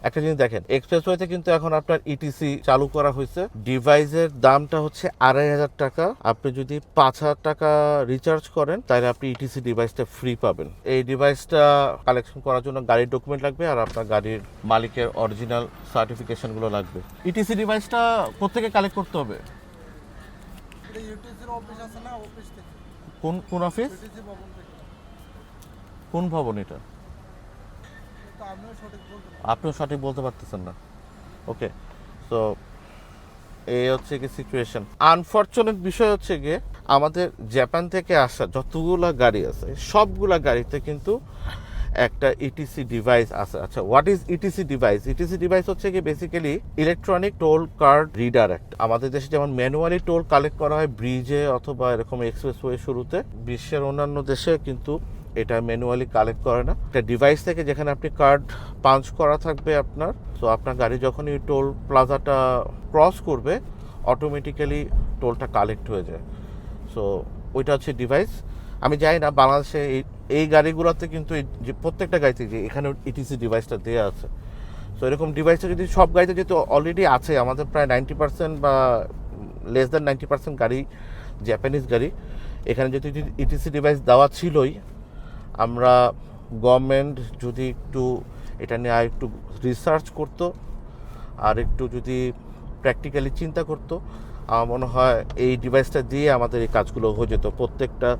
একটা জিনিস দেখেন, এক্সপ্রেসওয়েতে কিন্তু এখন আপনার ইটিসি চালু করা হয়েছে। ডিভাইসের দামটা হচ্ছে 2,500 টাকা। আপনি যদি 5,000 টাকা রিচার্জ করেন তাহলে আপনি ইটিসি ডিভাইসটা ফ্রি পাবেন। এই ডিভাইসটা কালেকশন করার জন্য গাড়ির ডকুমেন্ট লাগবে আর আপনার গাড়ির মালিকের অরিজিনাল সার্টিফিকেশনগুলো লাগবে। ইটিসি ডিভাইসটা কোত্থেকে কালেক্ট করতে হবে? ইউটিসির অফিস আছে না, অফিস থেকে। কোন অফিস? ইউটিসি ভবন থেকে। কোন ভবন এটা? তো আমিও সঠিক বলতে পারি। আপনিও সঠিক বলতে পারতেছেন না। ওকে, তো এই হচ্ছে কি সিচুয়েশন। আনফরচুনেট বিষয় হচ্ছে গিয়ে আমাদের জাপান থেকে আসা যতগুলা গাড়ি আছে সবগুলা গাড়িতে কিন্তু একটা ইটিসি ডিভাইস আছে। আচ্ছা, what is etc device? Etc device হচ্ছে কি basically electronic toll card reader একটা। আমাদের দেশে যেমন ম্যানুয়ালি টোল কালেক্ট করা হয় ব্রিজে অথবা এরকম এক্সপ্রেসওয়ে শুরুতে, বিশ্বের অন্যান্য দেশে কিন্তু এটা ম্যানুয়ালি কালেক্ট করে না। একটা ডিভাইস থেকে যেখানে আপনি কার্ড পাঞ্চ করা থাকবে আপনার, তো আপনার গাড়ি যখনই টোল প্লাজাটা ক্রস করবে অটোমেটিক্যালি টোলটা কালেক্ট হয়ে যায়। সো ওইটা হচ্ছে ডিভাইস। আমি জানি না বাংলাদেশে এই গাড়িগুলোতে কিন্তু যে প্রত্যেকটা গাড়িতে যে এখানে ইটিসি ডিভাইসটা দেওয়া আছে। সো এরকম ডিভাইসটা যদি সব গাড়িতে যেহেতু অলরেডি আছে, আমাদের প্রায় 90% বা লেস দ্যান 90% গাড়ি জাপানিজ গাড়ি, এখানে যদি ইটিসি ডিভাইস দেওয়া ছিলই, আমরা গভর্নমেন্ট যদি একটু এটা নিয়ে আর একটু রিসার্চ করতো আর একটু যদি প্র্যাকটিক্যালি চিন্তা করতো, আমার মনে হয় এই ডিভাইসটা দিয়ে আমাদের এই কাজগুলো হয়ে যেত। প্রত্যেকটা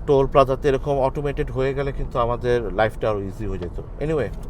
টোল প্লাজাতে এরকম অটোমেটেড হয়ে গেলে কিন্তু আমাদের লাইফটা আরও ইজি হয়ে যেত। এনিওয়ে,